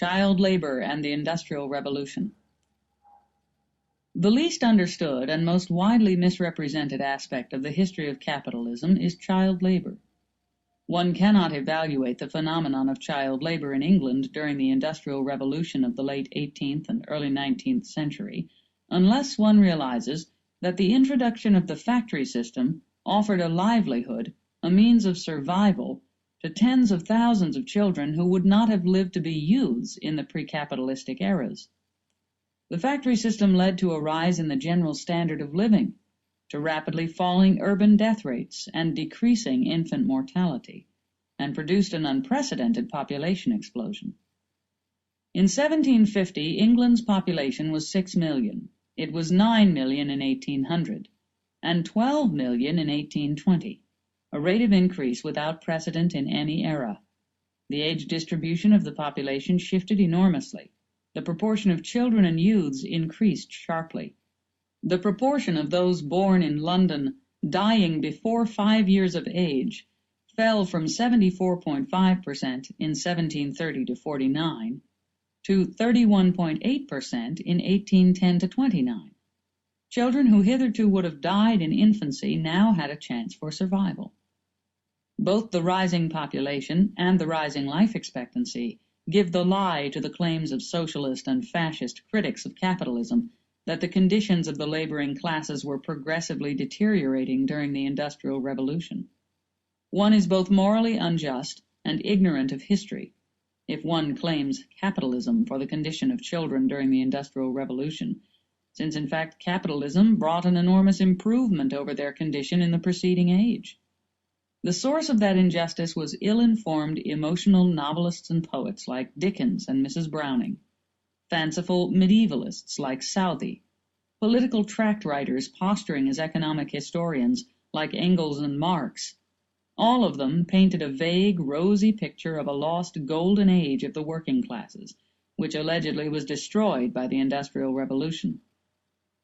Child Labor and the Industrial Revolution. The least understood and most widely misrepresented aspect of the history of capitalism is child labor. One cannot evaluate the phenomenon of child labor in England during the Industrial Revolution of the late 18th and early 19th century unless one realizes that the introduction of the factory system offered a livelihood, a means of survival, to tens of thousands of children who would not have lived to be youths in the pre-capitalistic eras. The factory system led to a rise in the general standard of living, to rapidly falling urban death rates and decreasing infant mortality, and produced an unprecedented population explosion. In 1750, England's population was 6 million. It was 9 million in 1800, and 12 million in 1820. A rate of increase without precedent in any era. The age distribution of the population shifted enormously. The proportion of children and youths increased sharply. The proportion of those born in London dying before 5 years of age fell from 74.5% in 1730 to 49 to 31.8% in 1810 to 29. Children who hitherto would have died in infancy now had a chance for survival. Both the rising population and the rising life expectancy give the lie to the claims of socialist and fascist critics of capitalism that the conditions of the laboring classes were progressively deteriorating during the Industrial Revolution. One is both morally unjust and ignorant of history if one claims capitalism for the condition of children during the Industrial Revolution, since in fact capitalism brought an enormous improvement over their condition in the preceding age. The source of that injustice was ill-informed emotional novelists and poets like Dickens and Mrs. Browning, fanciful medievalists like Southey, political tract writers posturing as economic historians like Engels and Marx. All of them painted a vague, rosy picture of a lost golden age of the working classes, which allegedly was destroyed by the Industrial Revolution.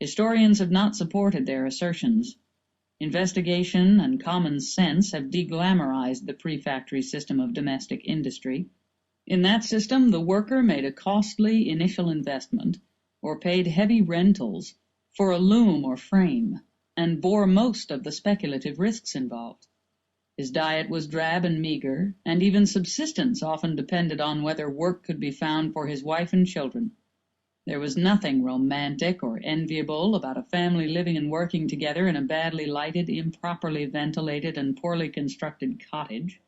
Historians have not supported their assertions. Investigation and common sense have deglamorized the pre-factory system of domestic industry. In that system, the worker made a costly initial investment or paid heavy rentals for a loom or frame and bore most of the speculative risks involved. His diet was drab and meager, and even subsistence often depended on whether work could be found for his wife and children. There was nothing romantic or enviable about a family living and working together in a badly lighted, improperly ventilated, and poorly constructed cottage.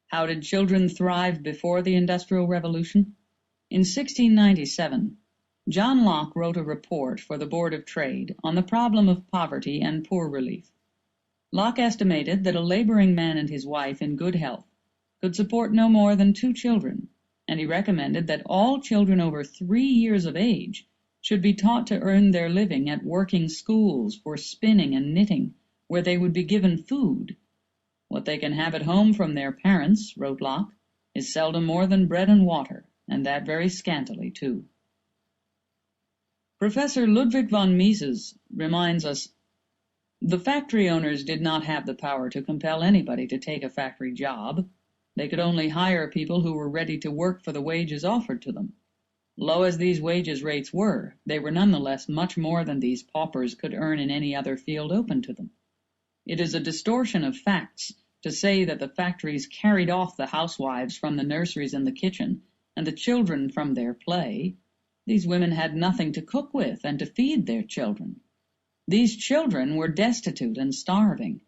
How did children thrive before the Industrial Revolution? In 1697, John Locke wrote a report for the Board of Trade on the problem of poverty and poor relief. Locke estimated that a laboring man and his wife in good health could support no more than 2 children, and he recommended that all children over 3 years of age should be taught to earn their living at working schools for spinning and knitting, where they would be given food. What they can have at home from their parents, wrote Locke, is seldom more than bread and water, and that very scantily, too. Professor Ludwig von Mises reminds us, the factory owners did not have the power to compel anybody to take a factory job. They could only hire people who were ready to work for the wages offered to them. Low as these wages rates were, they were nonetheless much more than these paupers could earn in any other field open to them. It is a distortion of facts to say that the factories carried off the housewives from the nurseries and the kitchen, and the children from their play. These women had nothing to cook with and to feed their children. These children were destitute and starving.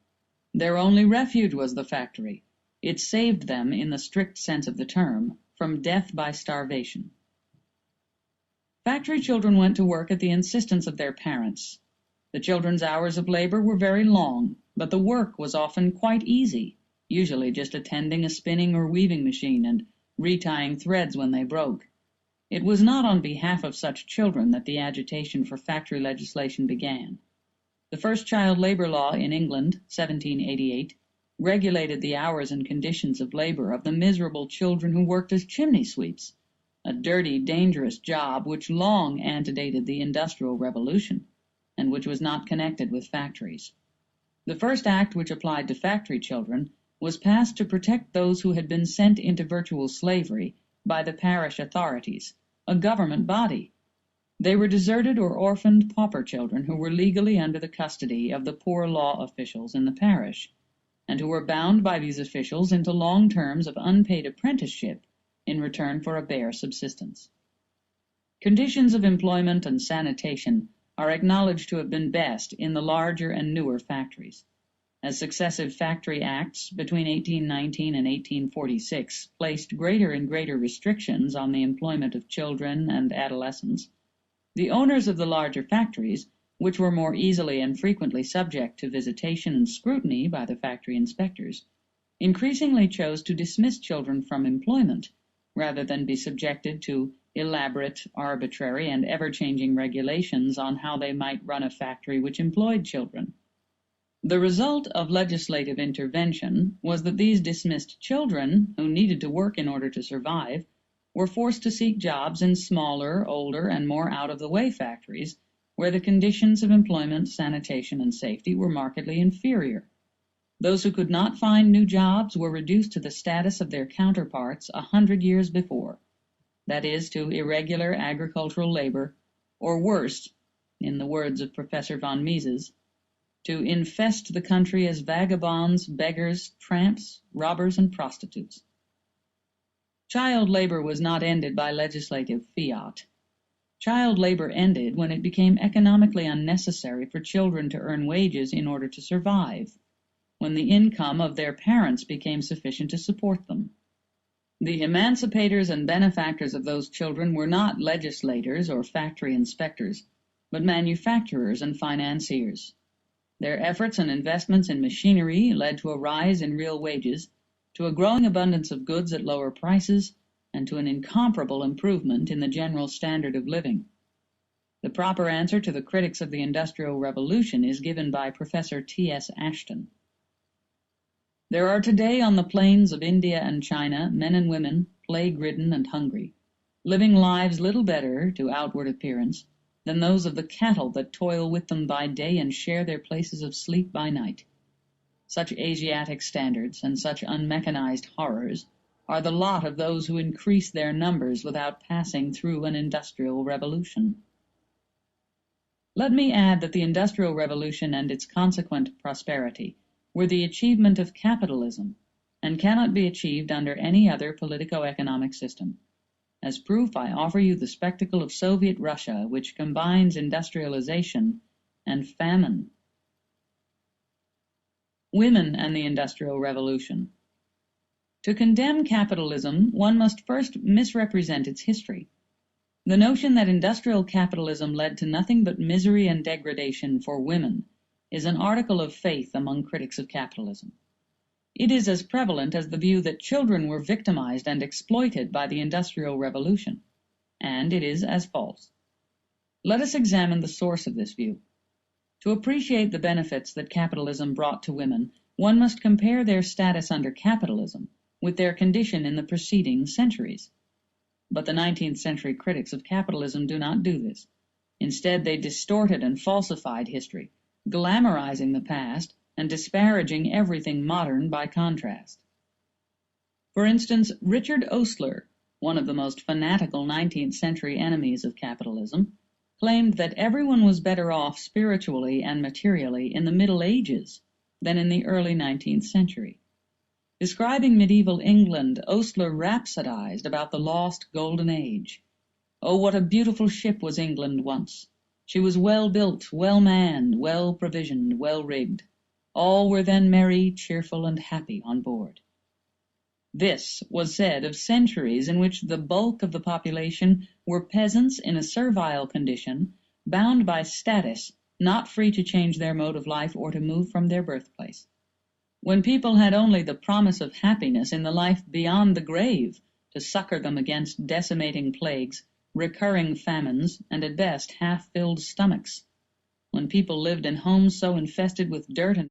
Their only refuge was the factory. It saved them, in the strict sense of the term, from death by starvation. Factory children went to work at the insistence of their parents. The children's hours of labor were very long, but the work was often quite easy, usually just attending a spinning or weaving machine and retying threads when they broke. It was not on behalf of such children that the agitation for factory legislation began. The first child labor law in England, 1788, regulated the hours and conditions of labor of the miserable children who worked as chimney sweeps, a dirty, dangerous job which long antedated the Industrial Revolution, and which was not connected with factories. The first act which applied to factory children was passed to protect those who had been sent into virtual slavery by the parish authorities, a government body. They were deserted or orphaned pauper children who were legally under the custody of the poor law officials in the parish, and who were bound by these officials into long terms of unpaid apprenticeship in return for a bare subsistence. Conditions of employment and sanitation are acknowledged to have been best in the larger and newer factories. As successive factory acts between 1819 and 1846 placed greater and greater restrictions on the employment of children and adolescents, the owners of the larger factories, which were more easily and frequently subject to visitation and scrutiny by the factory inspectors, increasingly chose to dismiss children from employment rather than be subjected to elaborate, arbitrary, and ever-changing regulations on how they might run a factory which employed children. The result of legislative intervention was that these dismissed children, who needed to work in order to survive, were forced to seek jobs in smaller, older, and more out-of-the-way factories, where the conditions of employment, sanitation, and safety were markedly inferior. Those who could not find new jobs were reduced to the status of their counterparts 100 years before, that is, to irregular agricultural labor, or worse, in the words of Professor von Mises, to infest the country as vagabonds, beggars, tramps, robbers, and prostitutes. Child labor was not ended by legislative fiat. Child labor ended when it became economically unnecessary for children to earn wages in order to survive, when the income of their parents became sufficient to support them. The emancipators and benefactors of those children were not legislators or factory inspectors, but manufacturers and financiers. Their efforts and investments in machinery led to a rise in real wages, to a growing abundance of goods at lower prices, and to an incomparable improvement in the general standard of living. The proper answer to the critics of the Industrial Revolution is given by Professor T.S. Ashton. There are today on the plains of India and China men and women, plague-ridden and hungry, living lives little better, to outward appearance, than those of the cattle that toil with them by day and share their places of sleep by night. Such Asiatic standards and such unmechanized horrors are the lot of those who increase their numbers without passing through an industrial revolution. Let me add that the Industrial Revolution and its consequent prosperity were the achievement of capitalism, and cannot be achieved under any other politico-economic system. As proof, I offer you the spectacle of Soviet Russia, which combines industrialization and famine. Women and the Industrial Revolution. To condemn capitalism, one must first misrepresent its history. The notion that industrial capitalism led to nothing but misery and degradation for women is an article of faith among critics of capitalism. It is as prevalent as the view that children were victimized and exploited by the Industrial Revolution, and it is as false. Let us examine the source of this view. To appreciate the benefits that capitalism brought to women, one must compare their status under capitalism with their condition in the preceding centuries. But the 19th century critics of capitalism do not do this. Instead, they distorted and falsified history, glamorizing the past and disparaging everything modern by contrast. For instance, Richard Oastler, one of the most fanatical 19th century enemies of capitalism, claimed that everyone was better off spiritually and materially in the Middle Ages than in the early 19th century. Describing medieval England, Oastler rhapsodized about the lost Golden Age. Oh, what a beautiful ship was England once! She was well built, well manned, well provisioned, well rigged. All were then merry, cheerful, and happy on board. This was said of centuries in which the bulk of the population were peasants in a servile condition, bound by status, not free to change their mode of life or to move from their birthplace. When people had only the promise of happiness in the life beyond the grave to succor them against decimating plagues, recurring famines, and at best half-filled stomachs. When people lived in homes so infested with dirt and